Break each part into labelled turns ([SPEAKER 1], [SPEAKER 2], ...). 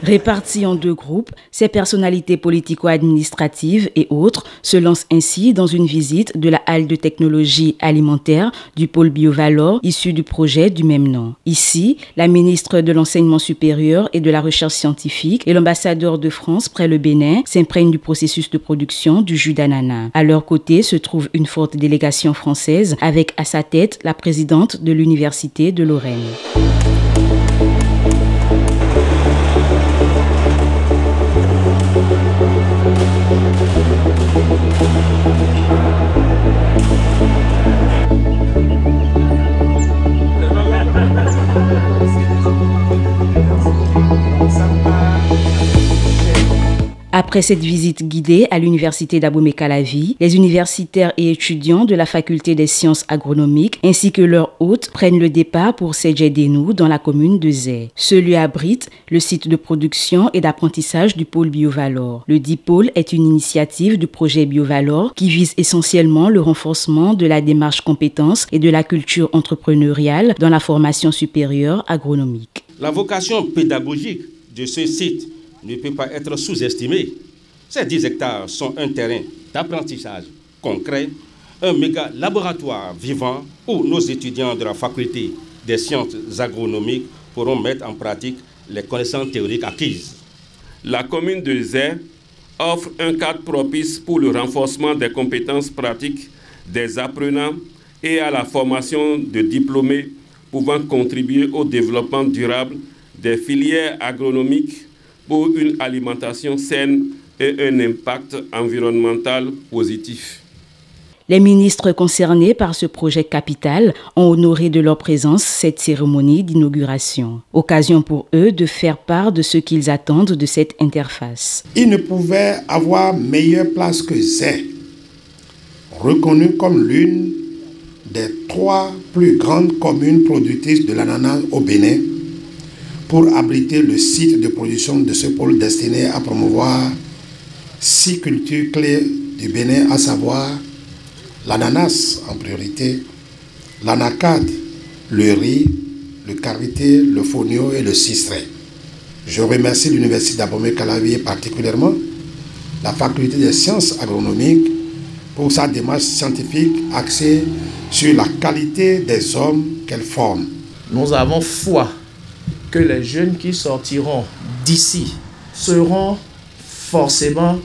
[SPEAKER 1] Répartis en deux groupes, ces personnalités politico-administratives et autres se lancent ainsi dans une visite de la halle de technologie alimentaire du pôle Biovalor issu du projet du même nom. Ici, la ministre de l'Enseignement supérieur et de la Recherche scientifique et l'ambassadeur de France près le Bénin s'imprègnent du processus de production du jus d'ananas. À leur côté se trouve une forte délégation française avec à sa tête la présidente de l'Université de Lorraine. Après cette visite guidée à l'université d'Abomey-Calavi, les universitaires et étudiants de la faculté des sciences agronomiques ainsi que leurs hôtes prennent le départ pour Sedjedénou dans la commune de Zé. Ce lieu abrite le site de production et d'apprentissage du pôle Biovalor. Le dit pôle est une initiative du projet Biovalor qui vise essentiellement le renforcement de la démarche compétences et de la culture entrepreneuriale dans la formation supérieure agronomique.
[SPEAKER 2] La vocation pédagogique de ce site ne peut pas être sous-estimé. Ces 10 hectares sont un terrain d'apprentissage concret, un méga laboratoire vivant où nos étudiants de la faculté des sciences agronomiques pourront mettre en pratique les connaissances théoriques acquises.
[SPEAKER 3] La commune de Zé offre un cadre propice pour le renforcement des compétences pratiques des apprenants et à la formation de diplômés pouvant contribuer au développement durable des filières agronomiques pour une alimentation saine et un impact environnemental positif.
[SPEAKER 1] Les ministres concernés par ce projet capital ont honoré de leur présence cette cérémonie d'inauguration. Occasion pour eux de faire part de ce qu'ils attendent de cette interface.
[SPEAKER 4] Il ne pouvait avoir meilleure place que Zé, reconnue comme l'une des 3 plus grandes communes productrices de l'ananas au Bénin, pour abriter le site de production de ce pôle destiné à promouvoir 6 cultures clés du Bénin, à savoir l'ananas en priorité, l'anacade, le riz, le karité, le fonio et le cistré. Je remercie l'Université d'Abomey-Calavi et particulièrement la faculté des sciences agronomiques pour sa démarche scientifique axée sur la qualité des hommes qu'elle forme.
[SPEAKER 5] Nous avons foi que les jeunes qui sortiront d'ici seront forcément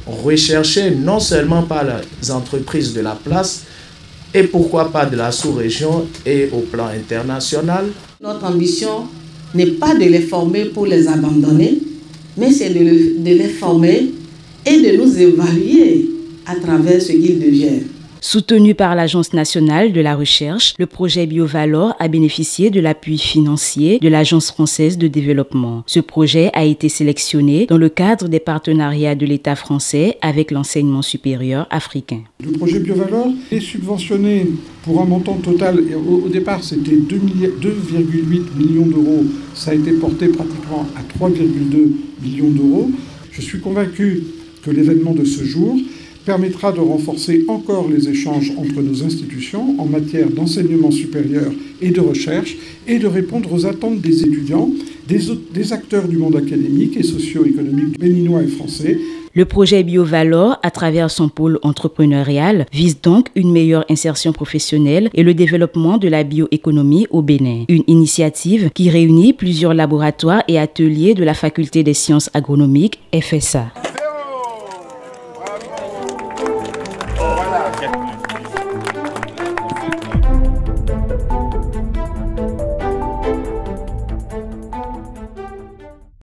[SPEAKER 5] recherchés non seulement par les entreprises de la place et pourquoi pas de la sous-région et au plan international.
[SPEAKER 6] Notre ambition n'est pas de les former pour les abandonner, mais c'est de les former et de nous évaluer à travers ce qu'ils deviennent.
[SPEAKER 1] Soutenu par l'Agence nationale de la recherche, le projet Biovalor a bénéficié de l'appui financier de l'Agence française de développement. Ce projet a été sélectionné dans le cadre des partenariats de l'État français avec l'enseignement supérieur africain.
[SPEAKER 7] Le projet Biovalor est subventionné pour un montant total, au départ c'était 2,8 millions d'euros, ça a été porté pratiquement à 3,2 millions d'euros. Je suis convaincu que l'événement de ce jour permettra de renforcer encore les échanges entre nos institutions en matière d'enseignement supérieur et de recherche et de répondre aux attentes des étudiants, des acteurs du monde académique et socio-économique béninois et français.
[SPEAKER 1] Le projet Biovalor, à travers son pôle entrepreneurial, vise donc une meilleure insertion professionnelle et le développement de la bioéconomie au Bénin. Une initiative qui réunit plusieurs laboratoires et ateliers de la faculté des sciences agronomiques FSA.
[SPEAKER 2] Voilà.